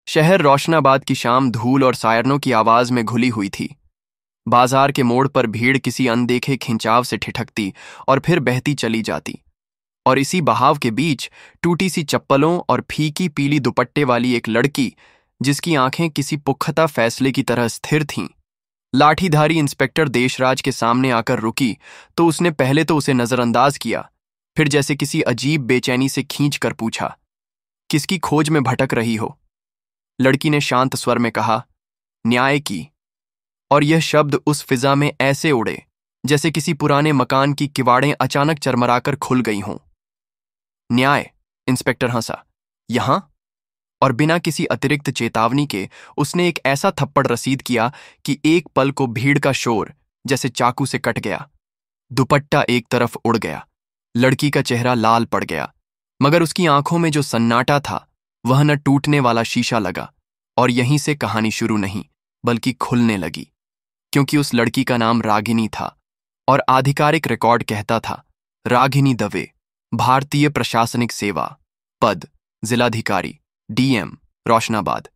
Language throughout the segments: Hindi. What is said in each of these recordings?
शहर रोशनाबाद की शाम धूल और सायरनों की आवाज में घुली हुई थी। बाजार के मोड़ पर भीड़ किसी अनदेखे खिंचाव से ठिठकती और फिर बहती चली जाती, और इसी बहाव के बीच टूटी सी चप्पलों और फीकी पीली दुपट्टे वाली एक लड़की, जिसकी आंखें किसी पुख्ता फैसले की तरह स्थिर थीं, लाठीधारी इंस्पेक्टर देशराज के सामने आकर रुकी तो उसने पहले तो उसे नजरअंदाज किया, फिर जैसे किसी अजीब बेचैनी से खींच कर पूछा, किसकी खोज में भटक रही हो? लड़की ने शांत स्वर में कहा, न्याय की। और यह शब्द उस फिजा में ऐसे उड़े जैसे किसी पुराने मकान की किवाड़ें अचानक चरमराकर खुल गई हों। न्याय? इंस्पेक्टर हंसा। यहां? और बिना किसी अतिरिक्त चेतावनी के उसने एक ऐसा थप्पड़ रसीद किया कि एक पल को भीड़ का शोर जैसे चाकू से कट गया। दुपट्टा एक तरफ उड़ गया, लड़की का चेहरा लाल पड़ गया, मगर उसकी आंखों में जो सन्नाटा था वह न टूटने वाला शीशा लगा। और यहीं से कहानी शुरू नहीं बल्कि खुलने लगी, क्योंकि उस लड़की का नाम रागिनी था और आधिकारिक रिकॉर्ड कहता था, रागिनी दवे, भारतीय प्रशासनिक सेवा, पद जिलाधिकारी, डीएम, रोशनाबाद।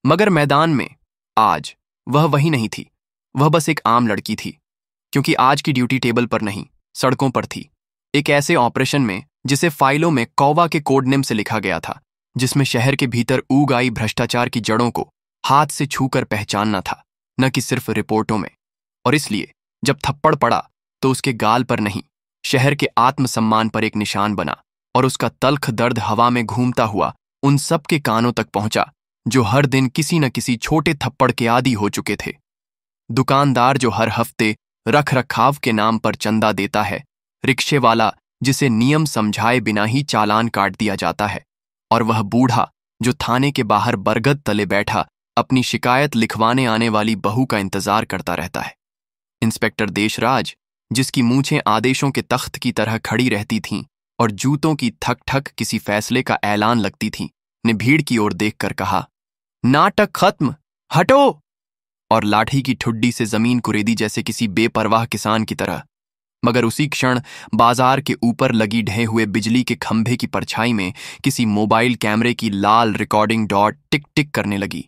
मगर मैदान में आज वह वही नहीं थी। वह बस एक आम लड़की थी, क्योंकि आज की ड्यूटी टेबल पर नहीं, सड़कों पर थी। एक ऐसे ऑपरेशन में जिसे फाइलों में कौवा के कोड नेम से लिखा गया था, जिसमें शहर के भीतर ऊग आई भ्रष्टाचार की जड़ों को हाथ से छूकर पहचानना था, न कि सिर्फ रिपोर्टों में। और इसलिए जब थप्पड़ पड़ा तो उसके गाल पर नहीं, शहर के आत्मसम्मान पर एक निशान बना, और उसका तल्ख दर्द हवा में घूमता हुआ उन सब के कानों तक पहुंचा जो हर दिन किसी न किसी छोटे थप्पड़ के आदी हो चुके थे। दुकानदार जो हर हफ्ते रख रखाव के नाम पर चंदा देता है, रिक्शे वाला जिसे नियम समझाए बिना ही चालान काट दिया जाता है, और वह बूढ़ा जो थाने के बाहर बरगद तले बैठा अपनी शिकायत लिखवाने आने वाली बहू का इंतजार करता रहता है। इंस्पेक्टर देशराज, जिसकी मूंछें आदेशों के तख्त की तरह खड़ी रहती थीं और जूतों की थक थक किसी फैसले का ऐलान लगती थी, ने भीड़ की ओर देखकर कहा, नाटक खत्म, हटो! और लाठी की ठुड्डी से जमीन कुरेदी जैसे किसी बेपरवाह किसान की तरह। मगर उसी क्षण बाजार के ऊपर लगी ढहे हुए बिजली के खंभे की परछाई में किसी मोबाइल कैमरे की लाल रिकॉर्डिंग डॉट टिक टिक करने लगी।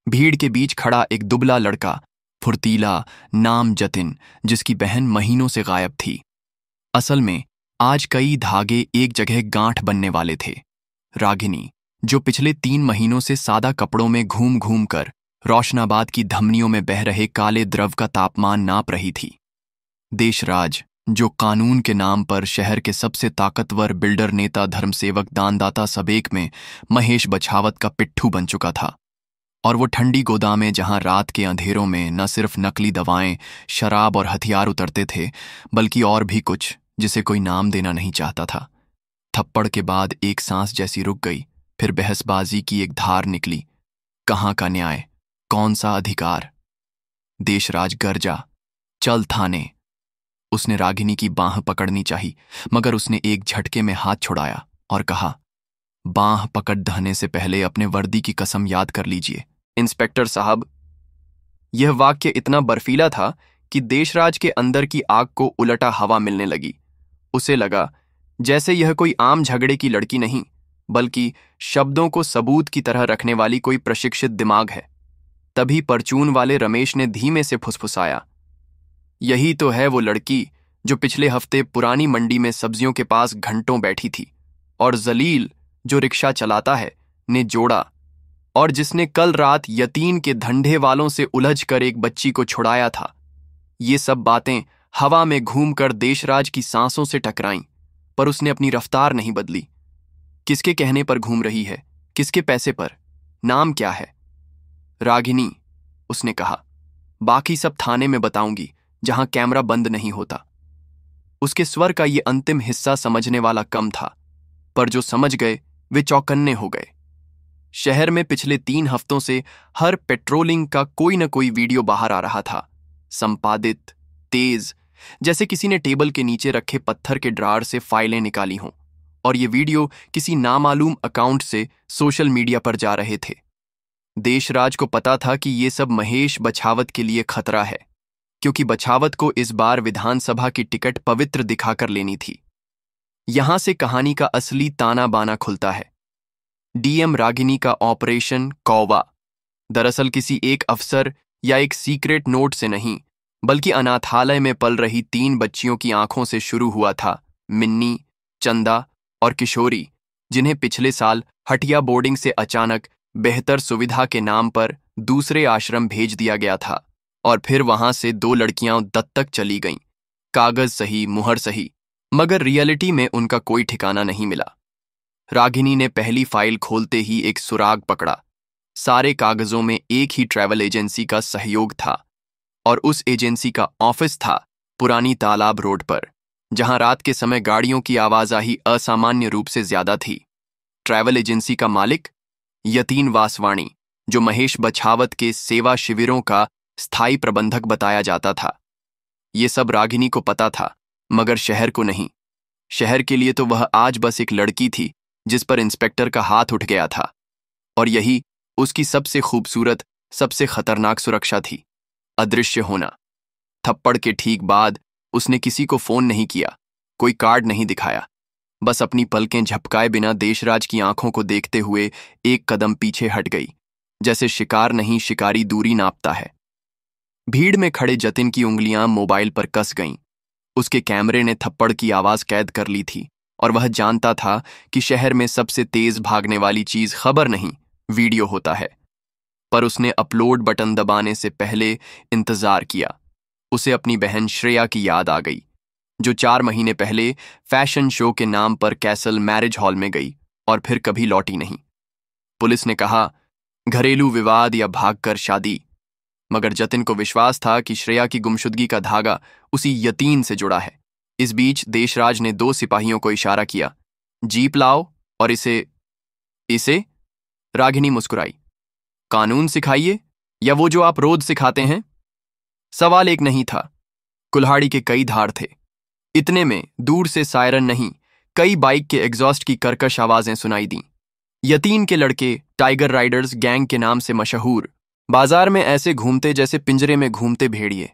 भीड़ के बीच खड़ा एक दुबला लड़का, फुर्तीला, नाम जतिन, जिसकी बहन महीनों से गायब थी। असल में आज कई धागे एक जगह गांठ बनने वाले थे। रागिनी, जो पिछले 3 महीनों से सादा कपड़ों में घूम घूम कर रोशनाबाद की धमनियों में बह रहे काले द्रव का तापमान नाप रही थी। देशराज, जो कानून के नाम पर शहर के सबसे ताकतवर बिल्डर, नेता, धर्मसेवक, दानदाता सबेक में महेश बछावत का पिट्ठू बन चुका था। और वो ठंडी गोदामें जहां रात के अंधेरों में न सिर्फ नकली दवाएं, शराब और हथियार उतरते थे, बल्कि और भी कुछ जिसे कोई नाम देना नहीं चाहता था। थप्पड़ के बाद एक सांस जैसी रुक गई, फिर बहसबाजी की एक धार निकली। कहाँ का न्याय, कौन सा अधिकार? देशराज गरजा, चल थाने। उसने रागिनी की बांह पकड़नी चाही, मगर उसने एक झटके में हाथ छुड़ाया और कहा, बांह पकड़ धने से पहले अपने वर्दी की कसम याद कर लीजिए। इंस्पेक्टर साहब, यह वाक्य इतना बर्फीला था कि देशराज के अंदर की आग को उलटा हवा मिलने लगी। उसे लगा जैसे यह कोई आम झगड़े की लड़की नहीं, बल्कि शब्दों को सबूत की तरह रखने वाली कोई प्रशिक्षित दिमाग है। तभी परचून वाले रमेश ने धीमे से फुसफुसाया, यही तो है वो लड़की जो पिछले हफ्ते पुरानी मंडी में सब्जियों के पास घंटों बैठी थी, और जलील, जो रिक्शा चलाता है, ने जोड़ा, और जिसने कल रात यतीन के धंधे वालों से उलझ कर एक बच्ची को छुड़ाया था। ये सब बातें हवा में घूमकर देशराज की सांसों से टकराईं, पर उसने अपनी रफ्तार नहीं बदली। किसके कहने पर घूम रही है? किसके पैसे पर? नाम क्या है? रागिनी, उसने कहा। बाकी सब थाने में बताऊंगी, जहां कैमरा बंद नहीं होता। उसके स्वर का ये अंतिम हिस्सा समझने वाला कम था, पर जो समझ गए वे चौकन्ने हो गए। शहर में पिछले 3 हफ्तों से हर पेट्रोलिंग का कोई न कोई वीडियो बाहर आ रहा था, संपादित, तेज, जैसे किसी ने टेबल के नीचे रखे पत्थर के ड्रार से फाइलें निकाली हों, और ये वीडियो किसी नामालूम अकाउंट से सोशल मीडिया पर जा रहे थे। देशराज को पता था कि ये सब महेश बछावत के लिए खतरा है, क्योंकि बछावत को इस बार विधानसभा की टिकट पवित्र दिखाकर लेनी थी। यहां से कहानी का असली ताना बाना खुलता है। डीएम रागिनी का ऑपरेशन कौवा दरअसल किसी एक अफसर या एक सीक्रेट नोट से नहीं, बल्कि अनाथालय में पल रही 3 बच्चियों की आंखों से शुरू हुआ था। मिन्नी, चंदा और किशोरी, जिन्हें पिछले साल हटिया बोर्डिंग से अचानक बेहतर सुविधा के नाम पर दूसरे आश्रम भेज दिया गया था और फिर वहां से 2 लड़कियां दत्तक चली गईं। कागज सही, मुहर सही, मगर रियलिटी में उनका कोई ठिकाना नहीं मिला। रागिनी ने पहली फाइल खोलते ही एक सुराग पकड़ा। सारे कागजों में एक ही ट्रैवल एजेंसी का सहयोग था और उस एजेंसी का ऑफिस था पुरानी तालाब रोड पर, जहां रात के समय गाड़ियों की आवाजाही असामान्य रूप से ज्यादा थी। ट्रैवल एजेंसी का मालिक यतीन वासवाणी, जो महेश बछावत के सेवा शिविरों का स्थायी प्रबंधक बताया जाता था। ये सब रागिनी को पता था, मगर शहर को नहीं। शहर के लिए तो वह आज बस एक लड़की थी जिस पर इंस्पेक्टर का हाथ उठ गया था, और यही उसकी सबसे खूबसूरत, सबसे खतरनाक सुरक्षा थी, अदृश्य होना। थप्पड़ के ठीक बाद उसने किसी को फोन नहीं किया, कोई कार्ड नहीं दिखाया, बस अपनी पलकें झपकाए बिना देशराज की आंखों को देखते हुए एक कदम पीछे हट गई, जैसे शिकार नहीं शिकारी दूरी नापता है। भीड़ में खड़े जतिन की उंगलियां मोबाइल पर कस गईं। उसके कैमरे ने थप्पड़ की आवाज कैद कर ली थी और वह जानता था कि शहर में सबसे तेज भागने वाली चीज खबर नहीं, वीडियो होता है। पर उसने अपलोड बटन दबाने से पहले इंतजार किया। उसे अपनी बहन श्रेया की याद आ गई, जो 4 महीने पहले फैशन शो के नाम पर कैसल मैरिज हॉल में गई और फिर कभी लौटी नहीं। पुलिस ने कहा घरेलू विवाद या भागकर शादी, मगर जतिन को विश्वास था कि श्रेया की गुमशुदगी का धागा उसी यतीन से जुड़ा है। इस बीच देशराज ने 2 सिपाहियों को इशारा किया, जीप लाओ और इसे रागिनी मुस्कुराई। कानून सिखाइए या वो जो आप रोज सिखाते हैं? सवाल एक नहीं था, कुल्हाड़ी के कई धार थे। इतने में दूर से सायरन नहीं, कई बाइक के एग्जॉस्ट की कर्कश आवाजें सुनाई दीं। यतीन के लड़के टाइगर राइडर्स गैंग के नाम से मशहूर, बाजार में ऐसे घूमते जैसे पिंजरे में घूमते भेड़िए।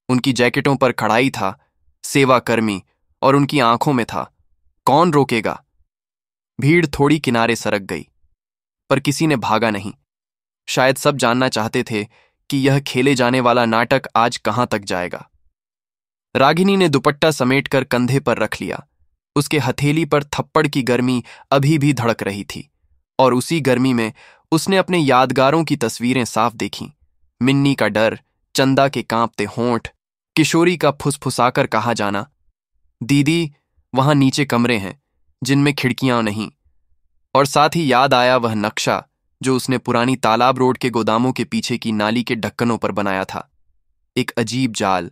उनकी जैकेटों पर कढ़ाई था, सेवाकर्मी, और उनकी आंखों में था, कौन रोकेगा। भीड़ थोड़ी किनारे सरक गई, पर किसी ने भागा नहीं। शायद सब जानना चाहते थे कि यह खेले जाने वाला नाटक आज कहां तक जाएगा। रागिनी ने दुपट्टा समेटकर कंधे पर रख लिया। उसके हथेली पर थप्पड़ की गर्मी अभी भी धड़क रही थी, और उसी गर्मी में उसने अपने यादगारों की तस्वीरें साफ देखीं। मिन्नी का डर, चंदा के कांपते होंठ, किशोरी का फुसफुसाकर कहा जाना, दीदी वहां नीचे कमरे हैं जिनमें खिड़कियां नहीं। और साथ ही याद आया वह नक्शा जो उसने पुरानी तालाब रोड के गोदामों के पीछे की नाली के ढक्कनों पर बनाया था। एक अजीब जाल,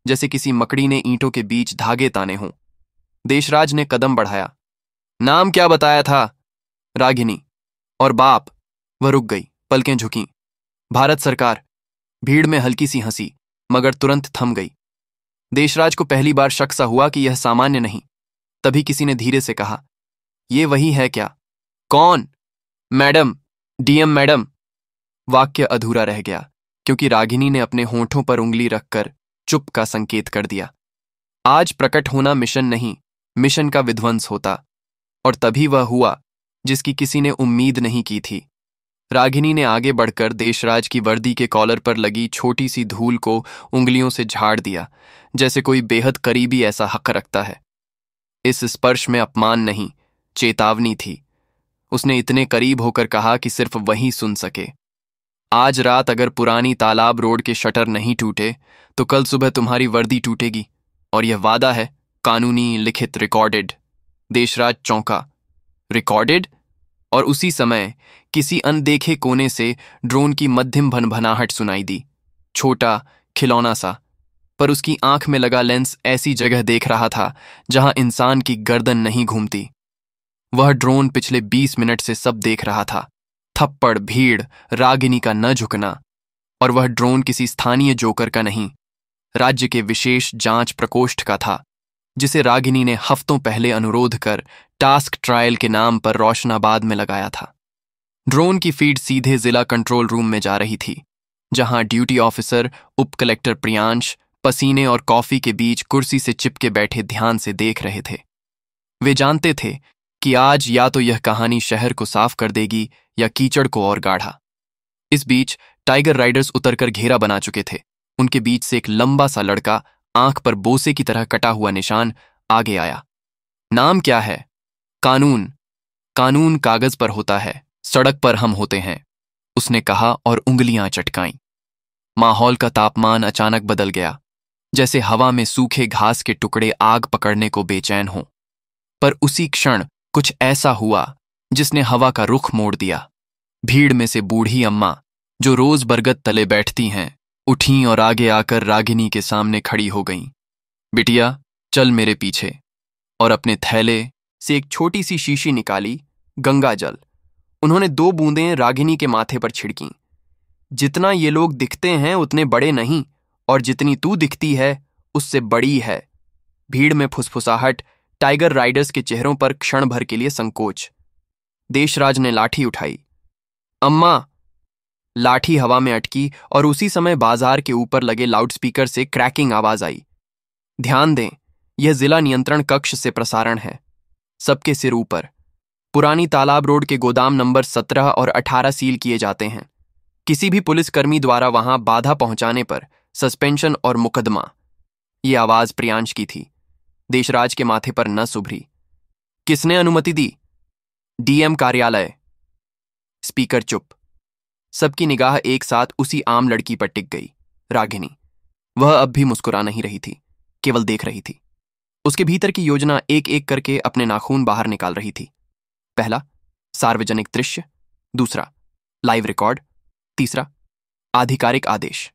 जैसे किसी मकड़ी ने ईंटों के बीच धागे ताने हों। देशराज ने कदम बढ़ाया। नाम क्या बताया था? रागिनी। और बाप? वह रुक गई, पलकें झुकीं। भारत सरकार। भीड़ में हल्की सी हंसी, मगर तुरंत थम गई। देशराज को पहली बार शक सा हुआ कि यह सामान्य नहीं। तभी किसी ने धीरे से कहा, ये वही है क्या? कौन? Madam, DM madam. वाक्य अधूरा रह गया, क्योंकि रागिनी ने अपने होंठों पर उंगली रखकर चुप का संकेत कर दिया। आज प्रकट होना मिशन नहीं, मिशन का विध्वंस होता। और तभी वह हुआ जिसकी किसी ने उम्मीद नहीं की थी। रागिनी ने आगे बढ़कर देशराज की वर्दी के कॉलर पर लगी छोटी सी धूल को उंगलियों से झाड़ दिया, जैसे कोई बेहद करीबी ऐसा हक रखता है। इस स्पर्श में अपमान नहीं, चेतावनी थी। उसने इतने करीब होकर कहा कि सिर्फ वही सुन सके, आज रात अगर पुरानी तालाब रोड के शटर नहीं टूटे तो कल सुबह तुम्हारी वर्दी टूटेगी, और यह वादा है, कानूनी, लिखित, रिकॉर्डेड। देशराज चौंका। रिकॉर्डेड? और उसी समय किसी अनदेखे कोने से ड्रोन की मध्यम भनभनाहट सुनाई दी। छोटा, खिलौना सा, पर उसकी आंख में लगा लेंस ऐसी जगह देख रहा था जहां इंसान की गर्दन नहीं घूमती। वह ड्रोन पिछले 20 मिनट से सब देख रहा था, थप्पड़, भीड़, रागिनी का न झुकना। और वह ड्रोन किसी स्थानीय जोकर का नहीं, राज्य के विशेष जांच प्रकोष्ठ का था, जिसे रागिनी ने हफ्तों पहले अनुरोध कर टास्क ट्रायल के नाम पर रोशनाबाद में लगाया था। ड्रोन की फीड सीधे जिला कंट्रोल रूम में जा रही थी, जहां ड्यूटी ऑफिसर उप कलेक्टर प्रियांश पसीने और कॉफी के बीच कुर्सी से चिपके बैठे ध्यान से देख रहे थे। वे जानते थे कि आज या तो यह कहानी शहर को साफ कर देगी या कीचड़ को और गाढ़ा। इस बीच टाइगर राइडर्स उतरकर घेरा बना चुके थे। उनके बीच से एक लंबा सा लड़का, आंख पर बोसे की तरह कटा हुआ निशान, आगे आया। नाम क्या है? कानून। कानून कागज पर होता है, सड़क पर हम होते हैं, उसने कहा और उंगलियां चटकाईं। माहौल का तापमान अचानक बदल गया, जैसे हवा में सूखे घास के टुकड़े आग पकड़ने को बेचैन हों। पर उसी क्षण कुछ ऐसा हुआ जिसने हवा का रुख मोड़ दिया। भीड़ में से बूढ़ी अम्मा, जो रोज बरगद तले बैठती हैं, उठीं और आगे आकर रागिनी के सामने खड़ी हो गईं। बिटिया, चल मेरे पीछे। और अपने थैले से एक छोटी सी शीशी निकाली, गंगा जल। उन्होंने 2 बूंदें रागिनी के माथे पर छिड़कीं। जितना ये लोग दिखते हैं उतने बड़े नहीं, और जितनी तू दिखती है उससे बड़ी है। भीड़ में फुसफुसाहट, टाइगर राइडर्स के चेहरों पर क्षण भर के लिए संकोच। देशराज ने लाठी उठाई। अम्मा! लाठी हवा में अटकी और उसी समय बाजार के ऊपर लगे लाउडस्पीकर से क्रैकिंग आवाज आई। ध्यान दें, यह जिला नियंत्रण कक्ष से प्रसारण है। सबके सिर ऊपर। पुरानी तालाब रोड के गोदाम नंबर 17 और 18 सील किए जाते हैं। किसी भी पुलिसकर्मी द्वारा वहां बाधा पहुंचाने पर सस्पेंशन और मुकदमा। ये आवाज प्रियांश की थी। देशराज के माथे पर नस उभरी। किसने अनुमति दी? डीएम कार्यालय। स्पीकर चुप। सबकी निगाह एक साथ उसी आम लड़की पर टिक गई, रागिनी। वह अब भी मुस्कुरा नहीं रही थी, केवल देख रही थी। उसके भीतर की योजना एक एक करके अपने नाखून बाहर निकाल रही थी। पहला, सार्वजनिक दृश्य। दूसरा, लाइव रिकॉर्ड। तीसरा, आधिकारिक आदेश।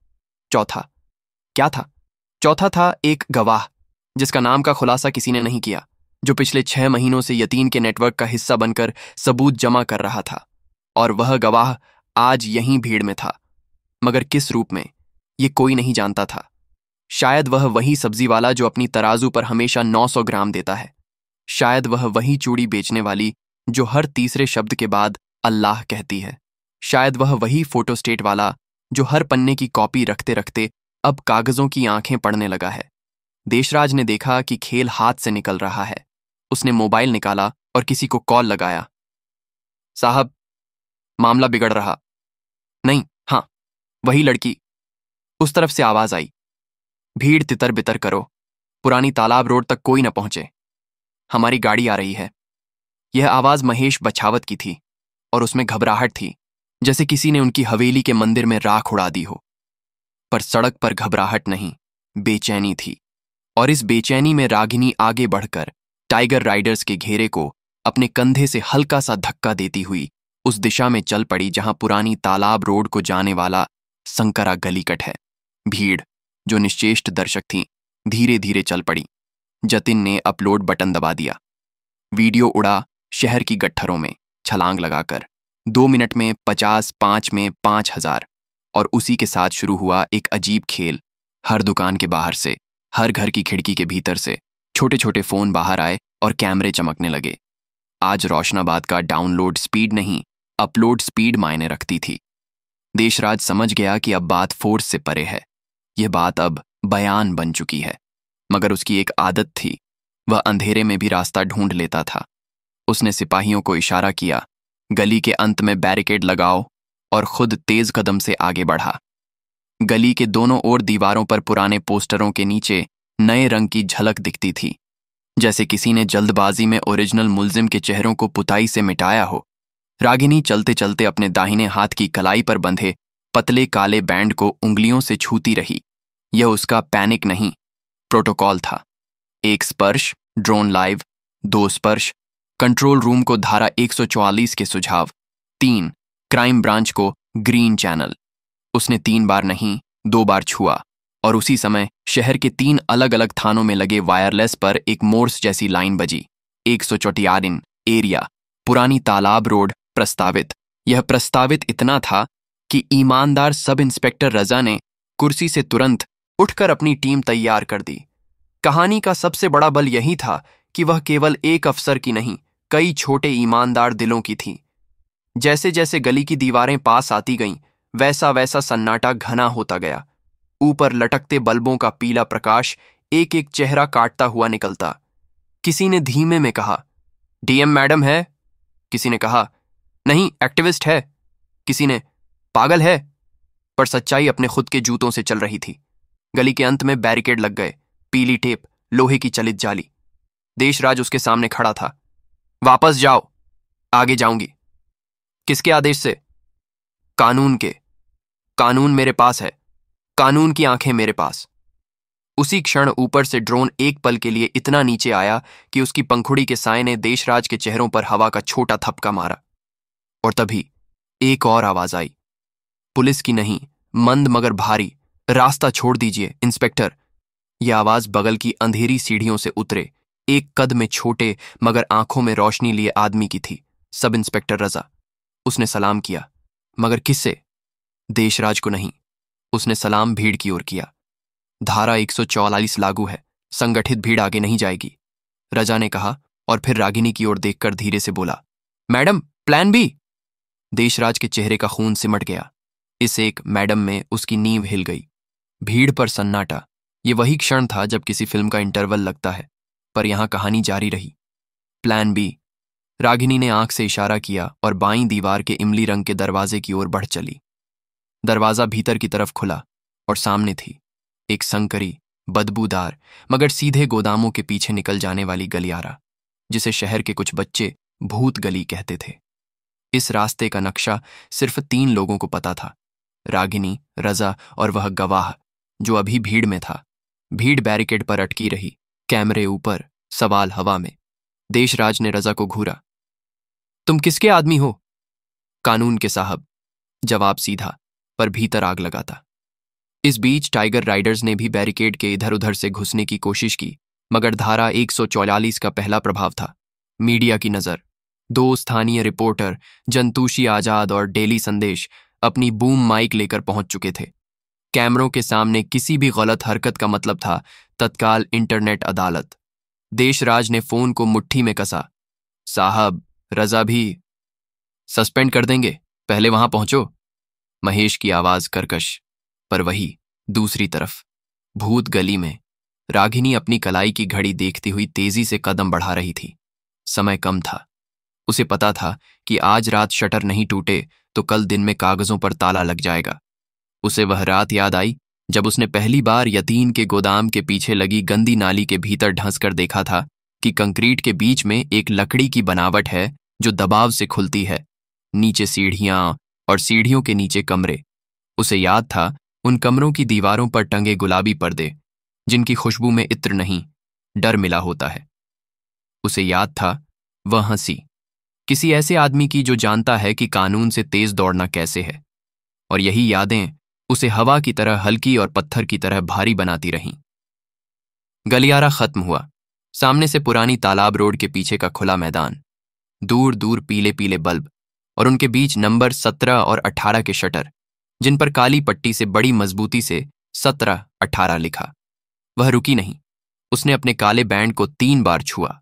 चौथा, क्या था? चौथा था एक गवाह, जिसका नाम का खुलासा किसी ने नहीं किया, जो पिछले 6 महीनों से यतीन के नेटवर्क का हिस्सा बनकर सबूत जमा कर रहा था। और वह गवाह आज यहीं भीड़ में था, मगर किस रूप में, ये कोई नहीं जानता था। शायद वह वही सब्जी वाला जो अपनी तराजू पर हमेशा 900 ग्राम देता है। शायद वह वही चूड़ी बेचने वाली जो हर तीसरे शब्द के बाद अल्लाह कहती है। शायद वह वही फोटोस्टेट वाला जो हर पन्ने की कॉपी रखते रखते अब कागजों की आंखें पड़ने लगा है। देशराज ने देखा कि खेल हाथ से निकल रहा है। उसने मोबाइल निकाला और किसी को कॉल लगाया। साहब, मामला बिगड़ रहा। नहीं, हाँ, वही लड़की। उस तरफ से आवाज आई। भीड़ तितर बितर करो, पुरानी तालाब रोड तक कोई न पहुंचे, हमारी गाड़ी आ रही है। यह आवाज महेश बछावत की थी और उसमें घबराहट थी, जैसे किसी ने उनकी हवेली के मंदिर में राख उड़ा दी हो। पर सड़क पर घबराहट नहीं, बेचैनी थी। और इस बेचैनी में रागिनी आगे बढ़कर टाइगर राइडर्स के घेरे को अपने कंधे से हल्का सा धक्का देती हुई उस दिशा में चल पड़ी जहां पुरानी तालाब रोड को जाने वाला संकरा गलीकट है। भीड़, जो निश्चेष्ट दर्शक थी, धीरे धीरे चल पड़ी। जतिन ने अपलोड बटन दबा दिया। वीडियो उड़ा शहर की गट्ठरों में, छलांग लगाकर। 2 मिनट में 50, 5 में 5000। और उसी के साथ शुरू हुआ एक अजीब खेल। हर दुकान के बाहर से, हर घर की खिड़की के भीतर से छोटे छोटे फोन बाहर आए और कैमरे चमकने लगे। आज रोशनाबाद का डाउनलोड स्पीड नहीं, अपलोड स्पीड मायने रखती थी। देशराज समझ गया कि अब बात फोर्स से परे है। यह बात अब बयान बन चुकी है। मगर उसकी एक आदत थी, वह अंधेरे में भी रास्ता ढूंढ लेता था। उसने सिपाहियों को इशारा किया, गली के अंत में बैरिकेड लगाओ, और खुद तेज कदम से आगे बढ़ा। गली के दोनों ओर दीवारों पर पुराने पोस्टरों के नीचे नए रंग की झलक दिखती थी, जैसे किसी ने जल्दबाजी में ओरिजिनल मुल्जिम के चेहरों को पुताई से मिटाया हो। रागिनी चलते चलते अपने दाहिने हाथ की कलाई पर बंधे पतले काले बैंड को उंगलियों से छूती रही। यह उसका पैनिक नहीं, प्रोटोकॉल था। 1 स्पर्श, ड्रोन लाइव। 2 स्पर्श, कंट्रोल रूम को धारा 144 के सुझाव। 3, क्राइम ब्रांच को ग्रीन चैनल। उसने 3 बार नहीं, 2 बार छुआ, और उसी समय शहर के 3 अलग अलग थानों में लगे वायरलेस पर एक मोर्स जैसी लाइन बजी। 144 एरिया, पुरानी तालाब रोड, प्रस्तावित। यह प्रस्तावित इतना था कि ईमानदार सब इंस्पेक्टर रजा ने कुर्सी से तुरंत उठकर अपनी टीम तैयार कर दी। कहानी का सबसे बड़ा बल यही था कि वह केवल एक अफसर की नहीं, कई छोटे ईमानदार दिलों की थी। जैसे जैसे गली की दीवारें पास आती गईं, वैसा वैसा सन्नाटा घना होता गया। ऊपर लटकते बल्बों का पीला प्रकाश एक एक चेहरा काटता हुआ निकलता। किसी ने धीमे में कहा, डीएम मैडम है, किसी ने कहा। नहीं, एक्टिविस्ट है, किसी ने। पागल है। पर सच्चाई अपने खुद के जूतों से चल रही थी। गली के अंत में बैरिकेड लग गए, पीली टेप, लोहे की चलित जाली। देशराज उसके सामने खड़ा था। वापस जाओ। आगे जाऊंगी। किसके आदेश से? कानून के। कानून मेरे पास है, कानून की आंखें मेरे पास। उसी क्षण ऊपर से ड्रोन एक पल के लिए इतना नीचे आया कि उसकी पंखुड़ी के साए ने देशराज के चेहरों पर हवा का छोटा थपका मारा। और तभी एक और आवाज आई, पुलिस की नहीं, मंद मगर भारी। रास्ता छोड़ दीजिए इंस्पेक्टर। यह आवाज बगल की अंधेरी सीढ़ियों से उतरे एक कद में छोटे मगर आंखों में रोशनी लिए आदमी की थी। सब इंस्पेक्टर रजा। उसने सलाम किया, मगर किससे? देशराज को नहीं। उसने सलाम भीड़ की ओर किया। धारा 144 लागू है, संगठित भीड़ आगे नहीं जाएगी, रजा ने कहा, और फिर रागिनी की ओर देखकर धीरे से बोला, मैडम, प्लान बी। देशराज के चेहरे का खून सिमट गया। इस एक मैडम में उसकी नींव हिल गई। भीड़ पर सन्नाटा। ये वही क्षण था जब किसी फिल्म का इंटरवल लगता है, पर यहां कहानी जारी रही। Plan B. रागिनी ने आंख से इशारा किया और बाईं दीवार के इमली रंग के दरवाजे की ओर बढ़ चली। दरवाजा भीतर की तरफ खुला और सामने थी एक संकरी, बदबूदार मगर सीधे गोदामों के पीछे निकल जाने वाली गलियारा, जिसे शहर के कुछ बच्चे भूत गली कहते थे। इस रास्ते का नक्शा सिर्फ 3 लोगों को पता था, रागिनी, रजा और वह गवाह जो अभी भीड़ में था। भीड़ बैरिकेड पर अटकी रही, कैमरे ऊपर, सवाल हवा में। देशराज ने रजा को घूरा। तुम किसके आदमी हो? कानून के साहब। जवाब सीधा, पर भीतर आग लगाता। इस बीच टाइगर राइडर्स ने भी बैरिकेड के इधर उधर से घुसने की कोशिश की, मगर धारा 144 का पहला प्रभाव था। मीडिया की नजर। 2 स्थानीय रिपोर्टर, जंतुशी आजाद और डेली संदेश, अपनी बूम माइक लेकर पहुंच चुके थे। कैमरों के सामने किसी भी गलत हरकत का मतलब था तत्काल इंटरनेट अदालत। देशराज ने फोन को मुट्ठी में कसा। साहब, रजा भी सस्पेंड कर देंगे, पहले वहां पहुंचो। महेश की आवाज कर्कश। पर वही, दूसरी तरफ, भूत गली में, रागिनी अपनी कलाई की घड़ी देखती हुई तेजी से कदम बढ़ा रही थी। समय कम था। उसे पता था कि आज रात शटर नहीं टूटे तो कल दिन में कागजों पर ताला लग जाएगा। उसे वह रात याद आई जब उसने पहली बार यतीन के गोदाम के पीछे लगी गंदी नाली के भीतर ढंस कर देखा था कि कंक्रीट के बीच में एक लकड़ी की बनावट है जो दबाव से खुलती है। नीचे सीढ़ियां और सीढ़ियों के नीचे कमरे। उसे याद था उन कमरों की दीवारों पर टंगे गुलाबी पर्दे, जिनकी खुशबू में इत्र नहीं, डर मिला होता है। उसे याद था वह हंसी, किसी ऐसे आदमी की जो जानता है कि कानून से तेज दौड़ना कैसे है। और यही यादें उसे हवा की तरह हल्की और पत्थर की तरह भारी बनाती रहीं। गलियारा खत्म हुआ। सामने से पुरानी तालाब रोड के पीछे का खुला मैदान, दूर दूर पीले पीले बल्ब, और उनके बीच नंबर 17 और 18 के शटर, जिन पर काली पट्टी से बड़ी मजबूती से 17-18 लिखा। वह रुकी नहीं। उसने अपने काले बैंड को 3 बार छुआ।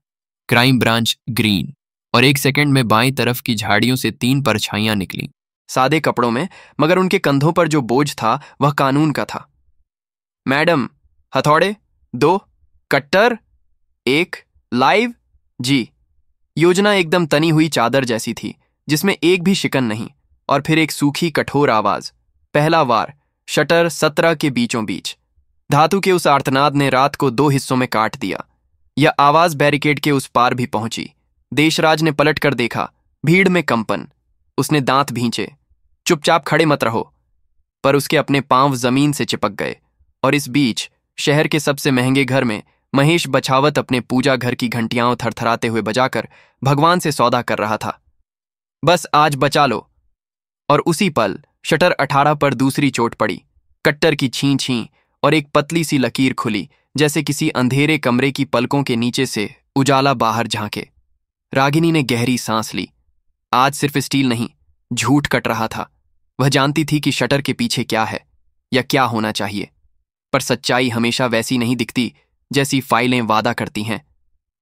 Crime branch green. और 1 सेकंड में बाईं तरफ की झाड़ियों से 3 परछाइयां निकलीं, सादे कपड़ों में, मगर उनके कंधों पर जो बोझ था वह कानून का था। मैडम, हथौड़े 2, कट्टर 1, लाइव जी। योजना एकदम तनी हुई चादर जैसी थी, जिसमें एक भी शिकन नहीं। और फिर एक सूखी कठोर आवाज। पहला वार, शटर 17 के बीचों बीच। धातु के उस आर्तनाद ने रात को 2 हिस्सों में काट दिया। यह आवाज बैरिकेड के उस पार भी पहुंची। देशराज ने पलट कर देखा। भीड़ में कंपन। उसने दांत भींचे। चुपचाप खड़े मत रहो। पर उसके अपने पांव जमीन से चिपक गए। और इस बीच शहर के सबसे महंगे घर में महेश बछावत अपने पूजा घर की घंटियां थरथराते हुए बजाकर भगवान से सौदा कर रहा था। बस आज बचा लो। और उसी पल शटर 18 पर दूसरी चोट पड़ी। कट्टर की छीं छीं और एक पतली सी लकीर खुली, जैसे किसी अंधेरे कमरे की पलकों के नीचे से उजाला बाहर झांके। रागिनी ने गहरी सांस ली। आज सिर्फ स्टील नहीं, झूठ कट रहा था। वह जानती थी कि शटर के पीछे क्या है या क्या होना चाहिए, पर सच्चाई हमेशा वैसी नहीं दिखती जैसी फाइलें वादा करती हैं।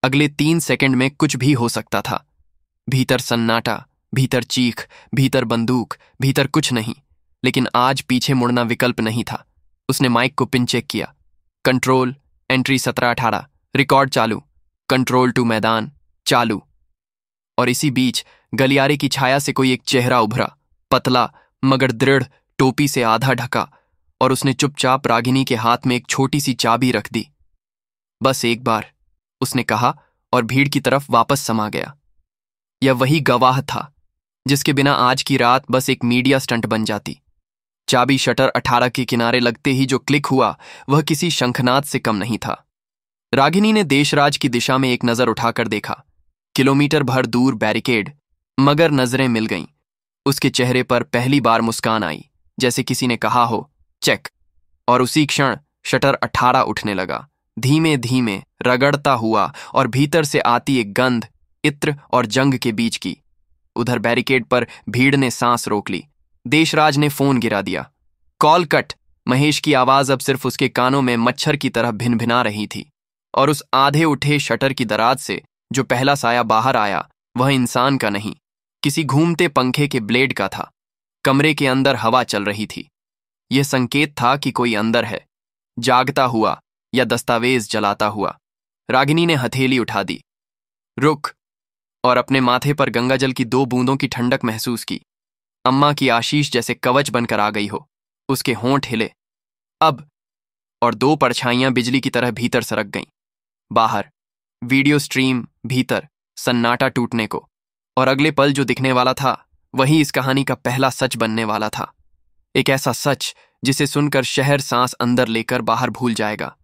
अगले 3 सेकंड में कुछ भी हो सकता था। भीतर सन्नाटा, भीतर चीख, भीतर बंदूक, भीतर कुछ नहीं। लेकिन आज पीछे मुड़ना विकल्प नहीं था। उसने माइक को पिन चेक किया। कंट्रोल, एंट्री 17-18, रिकॉर्ड चालू। कंट्रोल टू मैदान, चालू। और इसी बीच गलियारे की छाया से कोई एक चेहरा उभरा, पतला मगर दृढ़, टोपी से आधा ढका, और उसने चुपचाप रागिनी के हाथ में एक छोटी सी चाबी रख दी। बस एक बार, उसने कहा, और भीड़ की तरफ वापस समा गया। यह वही गवाह था जिसके बिना आज की रात बस एक मीडिया स्टंट बन जाती। चाबी शटर 18 के किनारे लगते ही जो क्लिक हुआ वह किसी शंखनाद से कम नहीं था। रागिनी ने देशराज की दिशा में एक नजर उठाकर देखा। किलोमीटर भर दूर बैरिकेड, मगर नजरें मिल गईं। उसके चेहरे पर पहली बार मुस्कान आई, जैसे किसी ने कहा हो, चेक। और उसी क्षण शटर 18 उठने लगा, धीमे धीमे रगड़ता हुआ, और भीतर से आती एक गंध इत्र और जंग के बीच की। उधर बैरिकेड पर भीड़ ने सांस रोक ली। देशराज ने फोन गिरा दिया। Call cut. महेश की आवाज अब सिर्फ उसके कानों में मच्छर की तरह भिनभिना रही थी, और उस आधे उठे शटर की दराज से जो पहला साया बाहर आया वह इंसान का नहीं, किसी घूमते पंखे के ब्लेड का था। कमरे के अंदर हवा चल रही थी। यह संकेत था कि कोई अंदर है, जागता हुआ या दस्तावेज जलाता हुआ। रागिनी ने हथेली उठा दी। रुक। और अपने माथे पर गंगाजल की 2 बूंदों की ठंडक महसूस की। अम्मा की आशीष जैसे कवच बनकर आ गई हो। उसके होंठ हिले। अब। और 2 परछाइयां बिजली की तरह भीतर सरक गईं। बाहर वीडियो स्ट्रीम, भीतर सन्नाटा टूटने को। और अगले पल जो दिखने वाला था वही इस कहानी का पहला सच बनने वाला था। एक ऐसा सच जिसे सुनकर शहर सांस अंदर लेकर बाहर भूल जाएगा।